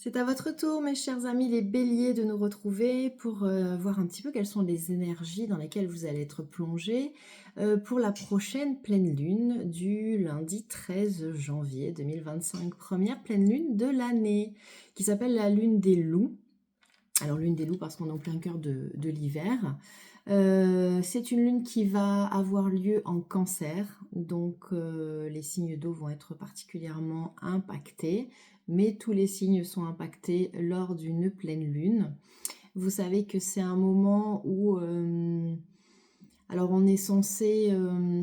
C'est à votre tour, mes chers amis les béliers, de nous retrouver pour voir un petit peu quelles sont les énergies dans lesquelles vous allez être plongés pour la prochaine pleine lune du lundi 13 janvier 2025. Première pleine lune de l'année qui s'appelle la lune des loups. Alors lune des loups parce qu'on est en plein cœur de l'hiver. C'est une lune qui va avoir lieu en cancer, donc les signes d'eau vont être particulièrement impactés, mais tous les signes sont impactés lors d'une pleine lune. Vous savez que c'est un moment où alors on est censé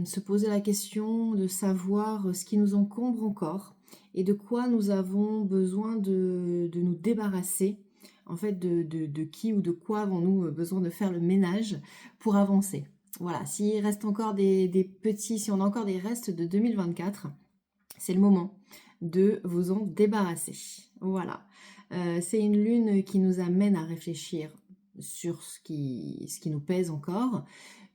se poser la question de savoir ce qui nous encombre encore et de quoi nous avons besoin de nous débarrasser. En fait, de qui ou de quoi avons-nous besoin de faire le ménage pour avancer. Voilà, s'il reste encore des petits, si on a encore des restes de 2024, c'est le moment de vous en débarrasser. Voilà. C'est une lune qui nous amène à réfléchir sur ce qui nous pèse encore,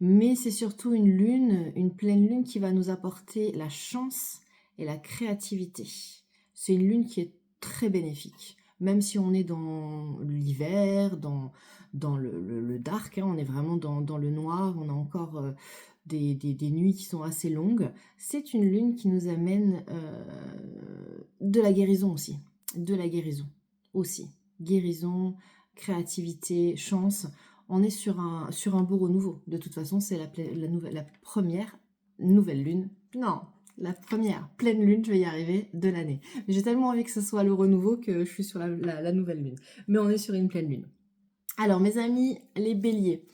mais c'est surtout une lune, une pleine lune qui va nous apporter la chance et la créativité. C'est une lune qui est très bénéfique, même si on est dans l'hiver, dans le dark, hein, on est vraiment dans le noir, on a encore des nuits qui sont assez longues. C'est une lune qui nous amène de la guérison aussi, de la guérison aussi. Guérison, créativité, chance. On est sur un beau renouveau. De toute façon, c'est la première nouvelle lune. Non, la première pleine lune, je vais y arriver, de l'année. Mais j'ai tellement envie que ce soit le renouveau que je suis sur la nouvelle lune. Mais on est sur une pleine lune. Alors, mes amis, les béliers.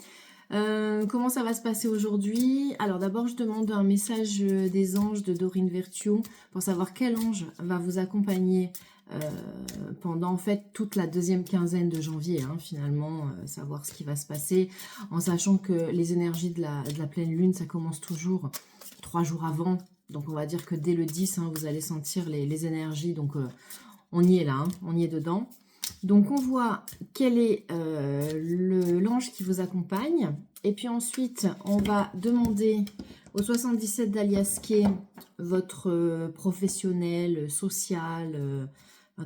Comment ça va se passer aujourd'hui? Alors d'abord, je demande un message des anges de Dorine Virtue pour savoir quel ange va vous accompagner pendant en fait toute la deuxième quinzaine de janvier, hein, finalement, savoir ce qui va se passer, en sachant que les énergies de la pleine lune, ça commence toujours 3 jours avant. Donc on va dire que dès le 10, hein, vous allez sentir les énergies, donc on y est là, hein, on y est dedans. Donc on voit quel est l'ange qui vous accompagne. Et puis ensuite, on va demander au 77 d'Aliasqué votre professionnel, social,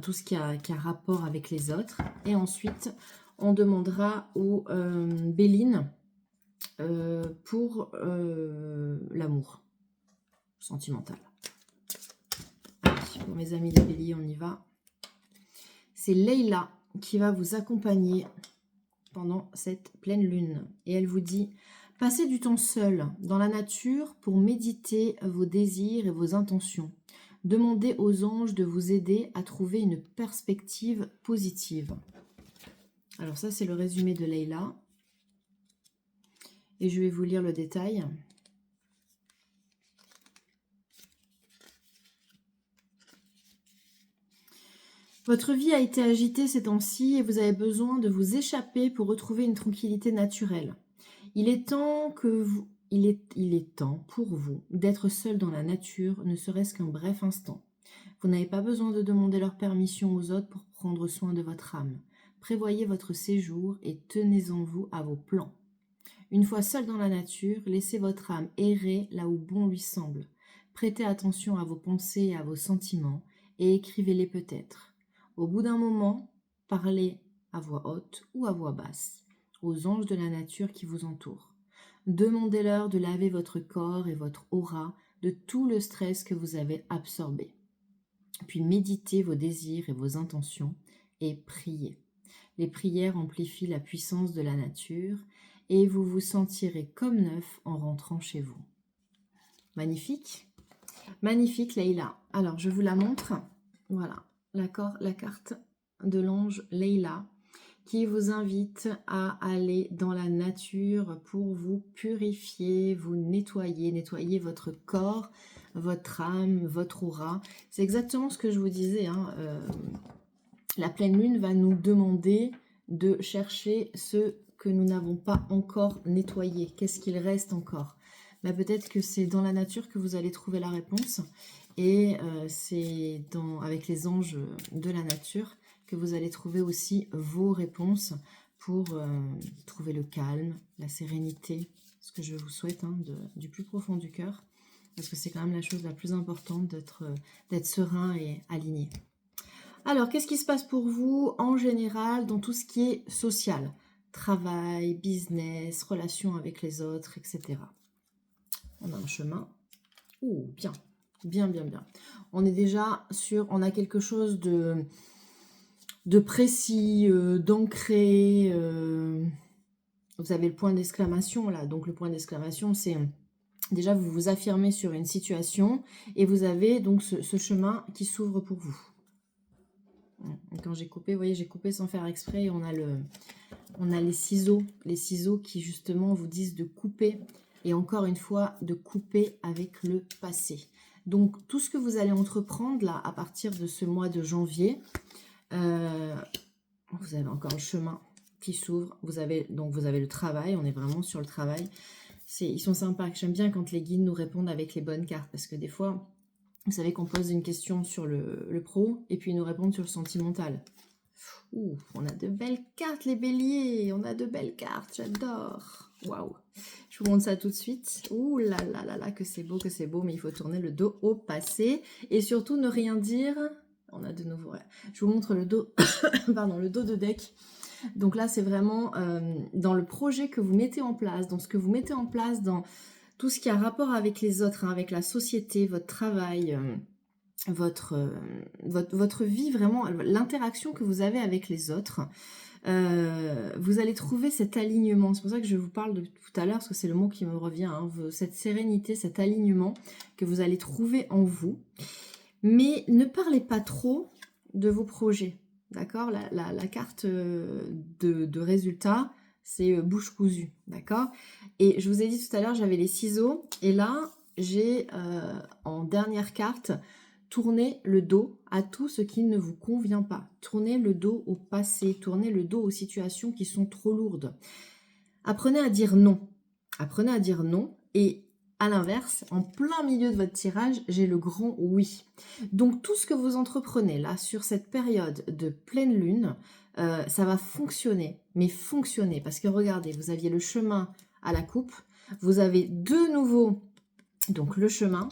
tout ce qui a rapport avec les autres. Et ensuite, on demandera au Béline pour l'amour sentimental. Allez, pour mes amis les béliers, on y va. C'est Leïla qui va vous accompagner pendant cette pleine lune. Et elle vous dit, passez du temps seul dans la nature pour méditer vos désirs et vos intentions. Demandez aux anges de vous aider à trouver une perspective positive. Alors ça, c'est le résumé de Leïla. Et je vais vous lire le détail. Votre vie a été agitée ces temps-ci et vous avez besoin de vous échapper pour retrouver une tranquillité naturelle. Il est temps pour vous d'être seul dans la nature, ne serait-ce qu'un bref instant. Vous n'avez pas besoin de demander leur permission aux autres pour prendre soin de votre âme. Prévoyez votre séjour et tenez-en vous à vos plans. Une fois seul dans la nature, laissez votre âme errer là où bon lui semble. Prêtez attention à vos pensées et à vos sentiments et écrivez-les peut-être. Au bout d'un moment, parlez à voix haute ou à voix basse aux anges de la nature qui vous entourent. Demandez-leur de laver votre corps et votre aura de tout le stress que vous avez absorbé. Puis méditez vos désirs et vos intentions et priez. Les prières amplifient la puissance de la nature et vous vous sentirez comme neuf en rentrant chez vous. Magnifique. Magnifique, Leïla. Alors, je vous la montre. Voilà, la carte de l'ange Leïla qui vous invite à aller dans la nature pour vous purifier, vous nettoyer votre corps, votre âme, votre aura. C'est exactement ce que je vous disais, hein, la pleine lune va nous demander de chercher ce que nous n'avons pas encore nettoyé. Qu'est-ce qu'il reste encore? Peut-être que c'est dans la nature que vous allez trouver la réponse. Et c'est avec les anges de la nature que vous allez trouver aussi vos réponses pour trouver le calme, la sérénité, ce que je vous souhaite, hein, du plus profond du cœur. Parce que c'est quand même la chose la plus importante d'être serein et aligné. Alors, qu'est-ce qui se passe pour vous en général dans tout ce qui est social? Travail, business, relations avec les autres, etc. On a un chemin. Ouh, bien, bien, bien, bien. On est déjà sur, on a quelque chose de précis, d'ancré. Vous avez le point d'exclamation là. Donc le point d'exclamation, c'est déjà vous vous affirmez sur une situation et vous avez donc ce chemin qui s'ouvre pour vous. Quand j'ai coupé, vous voyez, j'ai coupé sans faire exprès. On a les ciseaux qui justement vous disent de couper. Et encore une fois, de couper avec le passé. Donc, tout ce que vous allez entreprendre là, à partir de ce mois de janvier, vous avez encore le chemin qui s'ouvre. Vous avez le travail, on est vraiment sur le travail. Ils sont sympas. J'aime bien quand les guides nous répondent avec les bonnes cartes. Parce que des fois, vous savez qu'on pose une question sur le pro et puis ils nous répondent sur le sentimental. Ouh, on a de belles cartes les béliers, on a de belles cartes, j'adore. Waouh, je vous montre ça tout de suite. Ouh là là là là, que c'est beau, mais il faut tourner le dos au passé et surtout ne rien dire. On a de nouveau, ouais. Je vous montre le dos, pardon, le dos de deck. Donc là, c'est vraiment dans le projet que vous mettez en place, dans ce que vous mettez en place, dans tout ce qui a rapport avec les autres, hein, avec la société, votre travail, votre vie, vraiment, l'interaction que vous avez avec les autres. Vous allez trouver cet alignement. C'est pour ça que je vous parle de tout à l'heure, parce que c'est le mot qui me revient, hein, cette sérénité, cet alignement que vous allez trouver en vous. Mais ne parlez pas trop de vos projets, d'accord? La carte de résultat, c'est bouche cousue, d'accord? Et je vous ai dit tout à l'heure, j'avais les ciseaux, et là, j'ai en dernière carte, tournez le dos à tout ce qui ne vous convient pas. Tournez le dos au passé, tournez le dos aux situations qui sont trop lourdes. Apprenez à dire non. Apprenez à dire non et à l'inverse, en plein milieu de votre tirage, j'ai le grand oui. Donc tout ce que vous entreprenez là sur cette période de pleine lune, ça va fonctionner, mais fonctionner. Parce que regardez, vous aviez le chemin à la coupe, vous avez de nouveau donc le chemin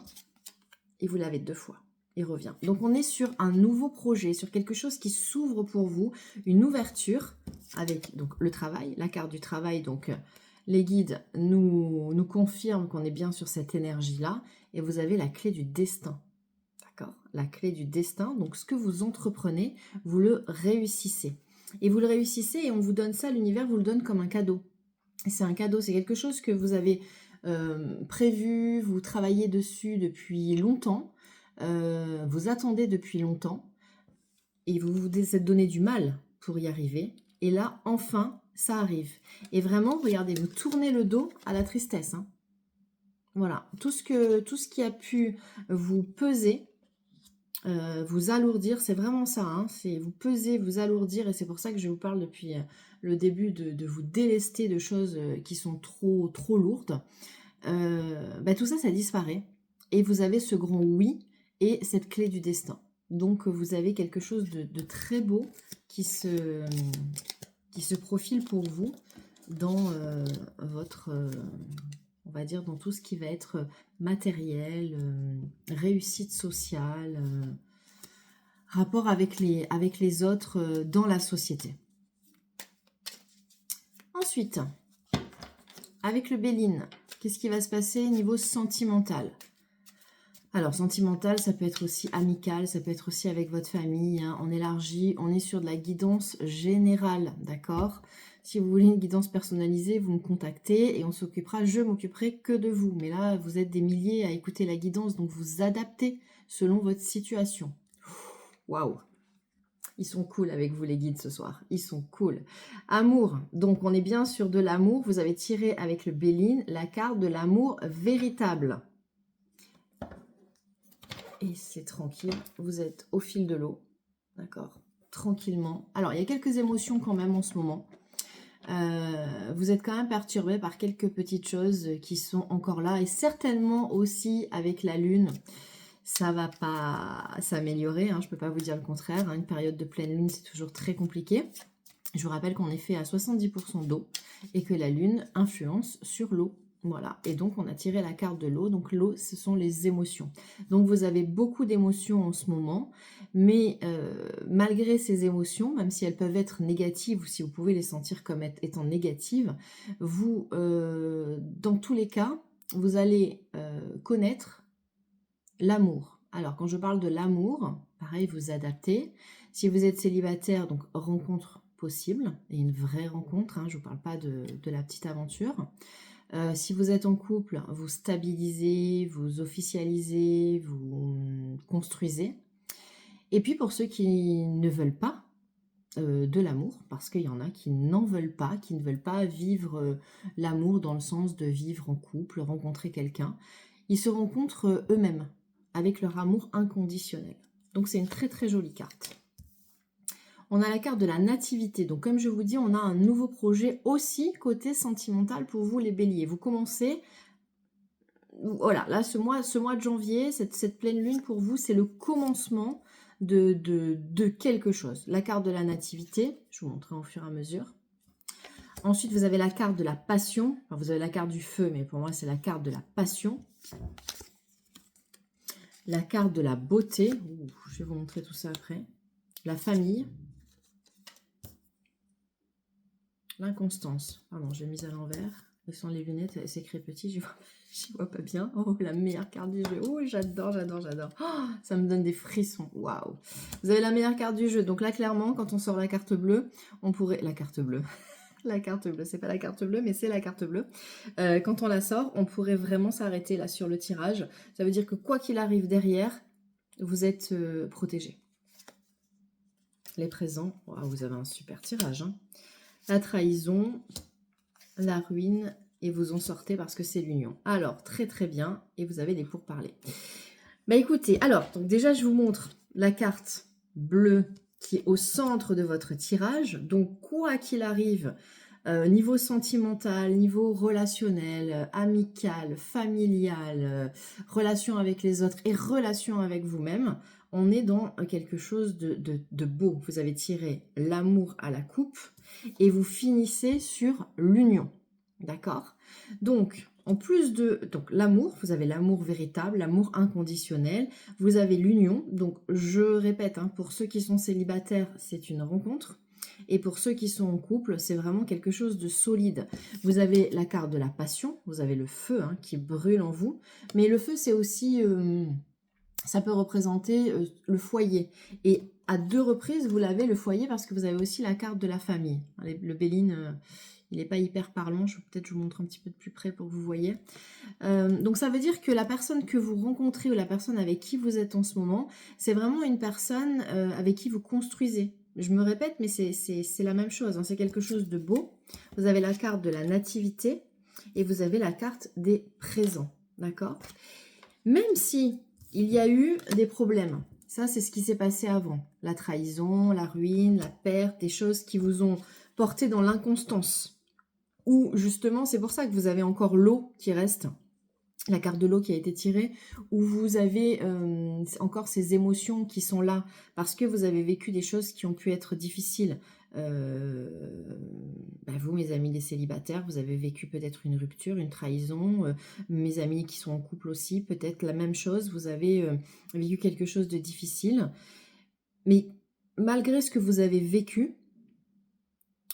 et vous l'avez 2 fois. Il revient. Donc on est sur un nouveau projet, sur quelque chose qui s'ouvre pour vous, une ouverture avec donc le travail, la carte du travail. Donc les guides nous confirment qu'on est bien sur cette énergie-là. Et vous avez la clé du destin. D'accord? La clé du destin. Donc ce que vous entreprenez, vous le réussissez. Et vous le réussissez et on vous donne ça, l'univers vous le donne comme un cadeau. C'est un cadeau, c'est quelque chose que vous avez prévu, vous travaillez dessus depuis longtemps. Vous attendez depuis longtemps et vous vous êtes donné du mal pour y arriver. Et là, enfin, ça arrive. Et vraiment, regardez, vous tournez le dos à la tristesse. Hein. Voilà, tout ce qui a pu vous peser, vous alourdir, c'est vraiment ça. Hein, c'est vous peser, vous alourdir. Et c'est pour ça que je vous parle depuis le début de vous délester de choses qui sont trop lourdes. Tout ça, ça disparaît. Et vous avez ce grand oui et cette clé du destin. Donc vous avez quelque chose de très beau qui se profile pour vous dans votre, on va dire, dans tout ce qui va être matériel, réussite sociale, rapport avec les autres dans la société. Ensuite, avec le Béline, qu'est-ce qui va se passer niveau sentimental ? Alors, sentimental, ça peut être aussi amical, ça peut être aussi avec votre famille, hein, on élargit, on est sur de la guidance générale, d'accord? Si vous voulez une guidance personnalisée, vous me contactez et on s'occupera, je m'occuperai que de vous. Mais là, vous êtes des milliers à écouter la guidance, donc vous adaptez selon votre situation. Waouh! Ils sont cool avec vous les guides ce soir, ils sont cool. Amour, donc on est bien sur de l'amour, vous avez tiré avec le Béline la carte de l'amour véritable. Et c'est tranquille, vous êtes au fil de l'eau, d'accord, tranquillement. Alors, il y a quelques émotions quand même en ce moment. Vous êtes quand même perturbé par quelques petites choses qui sont encore là. Et certainement aussi avec la lune, ça va pas s'améliorer. Hein, je peux pas vous dire le contraire. Hein, une période de pleine lune, c'est toujours très compliqué. Je vous rappelle qu'on est fait à 70% d'eau et que la lune influence sur l'eau. Voilà, et donc on a tiré la carte de l'eau. Donc l'eau, ce sont les émotions. Donc vous avez beaucoup d'émotions en ce moment, mais malgré ces émotions, même si elles peuvent être négatives ou si vous pouvez les sentir comme étant négatives, vous, dans tous les cas, vous allez connaître l'amour. Alors quand je parle de l'amour, pareil, vous adaptez. Si vous êtes célibataire, donc rencontre possible, et une vraie rencontre, hein, je ne vous parle pas de la petite aventure. Si vous êtes en couple, vous stabilisez, vous officialisez, vous construisez. Et puis pour ceux qui ne veulent pas de l'amour, parce qu'il y en a qui n'en veulent pas, qui ne veulent pas vivre l'amour dans le sens de vivre en couple, rencontrer quelqu'un, ils se rencontrent eux-mêmes avec leur amour inconditionnel. Donc c'est une très très jolie carte. On a la carte de la nativité. Donc comme je vous dis, on a un nouveau projet aussi côté sentimental pour vous les béliers. Vous commencez, voilà, là ce mois de janvier, cette pleine lune pour vous, c'est le commencement de quelque chose. La carte de la nativité, je vous montrerai au fur et à mesure. Ensuite, vous avez la carte de la passion. Enfin, vous avez la carte du feu, mais pour moi, c'est la carte de la passion. La carte de la beauté. Ouh, je vais vous montrer tout ça après. La famille. L'inconstance. Pardon, j'ai mis à l'envers. Ce sont les lunettes, c'est écrit petit, j'y vois pas bien. Oh, la meilleure carte du jeu. Oh, j'adore, j'adore, j'adore. Oh, ça me donne des frissons. Waouh. Vous avez la meilleure carte du jeu. Donc là, clairement, quand on sort la carte bleue, on pourrait... La carte bleue. La carte bleue, c'est pas la carte bleue, mais c'est la carte bleue. Quand on la sort, on pourrait vraiment s'arrêter là sur le tirage. Ça veut dire que quoi qu'il arrive derrière, vous êtes protégé. Les présents, wow, vous avez un super tirage. Hein. La trahison, la ruine, et vous en sortez parce que c'est l'union. Alors, très très bien, et vous avez des pourparlers. Bah écoutez, alors, donc déjà je vous montre la carte bleue qui est au centre de votre tirage. Donc, quoi qu'il arrive, niveau sentimental, niveau relationnel, amical, familial, relation avec les autres et relation avec vous-même, on est dans quelque chose de beau. Vous avez tiré l'amour à la coupe et vous finissez sur l'union. D'accord? Donc, en plus de l'amour, vous avez l'amour véritable, l'amour inconditionnel, vous avez l'union. Donc, je répète, hein, pour ceux qui sont célibataires, c'est une rencontre. Et pour ceux qui sont en couple, c'est vraiment quelque chose de solide. Vous avez la carte de la passion, vous avez le feu hein, qui brûle en vous. Mais le feu, c'est aussi, ça peut représenter le foyer. Et à 2 reprises, vous l'avez le foyer parce que vous avez aussi la carte de la famille. Le Béline, il n'est pas hyper parlant. Peut-être je vous montre un petit peu de plus près pour que vous voyez. Donc ça veut dire que la personne que vous rencontrez ou la personne avec qui vous êtes en ce moment, c'est vraiment une personne avec qui vous construisez. Je me répète, mais c'est la même chose. Hein. C'est quelque chose de beau. Vous avez la carte de la nativité et vous avez la carte des présents. D'accord? Même si il y a eu des problèmes, ça c'est ce qui s'est passé avant. La trahison, la ruine, la perte, des choses qui vous ont porté dans l'inconstance. Ou justement, c'est pour ça que vous avez encore l'eau qui reste. La carte de l'eau qui a été tirée, où vous avez encore ces émotions qui sont là, parce que vous avez vécu des choses qui ont pu être difficiles. Vous, mes amis les célibataires, vous avez vécu peut-être une rupture, une trahison. Mes amis qui sont en couple aussi, peut-être la même chose. Vous avez vécu quelque chose de difficile. Mais malgré ce que vous avez vécu,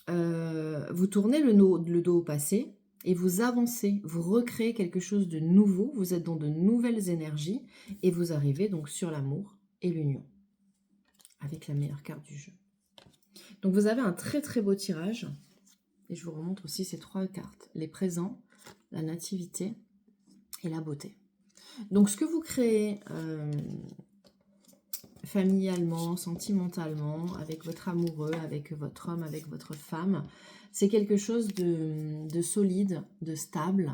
vous tournez le dos au passé, et vous avancez, vous recréez quelque chose de nouveau, vous êtes dans de nouvelles énergies et vous arrivez donc sur l'amour et l'union avec la meilleure carte du jeu. Donc vous avez un très très beau tirage et je vous remontre aussi ces 3 cartes, les présents, la nativité et la beauté. Donc ce que vous créez familialement, sentimentalement, avec votre amoureux, avec votre homme, avec votre femme, c'est quelque chose de solide, de stable,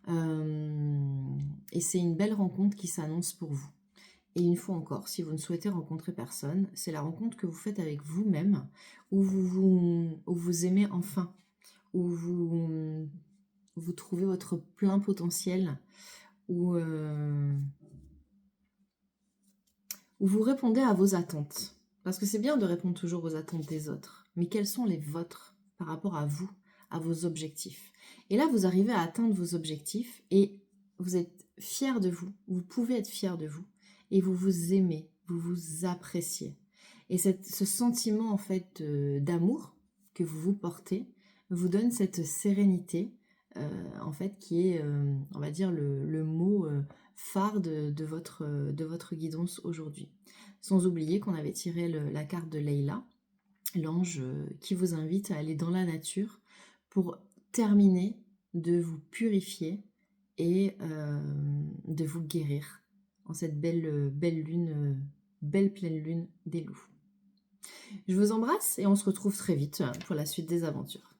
et c'est une belle rencontre qui s'annonce pour vous. Et une fois encore, si vous ne souhaitez rencontrer personne, c'est la rencontre que vous faites avec vous-même, où vous aimez enfin, où vous trouvez votre plein potentiel, où vous répondez à vos attentes. Parce que c'est bien de répondre toujours aux attentes des autres, mais quelles sont les vôtres par rapport à vous, à vos objectifs. Et là, vous arrivez à atteindre vos objectifs et vous êtes fier de vous. Vous pouvez être fier de vous et vous vous aimez, vous vous appréciez. Et ce sentiment en fait d'amour que vous vous portez vous donne cette sérénité en fait qui est, on va dire, le mot phare de votre guidance aujourd'hui. Sans oublier qu'on avait tiré la carte de Leïla, l'ange qui vous invite à aller dans la nature pour terminer de vous purifier et de vous guérir en cette belle lune, belle pleine lune des loups. Je vous embrasse et on se retrouve très vite pour la suite des aventures.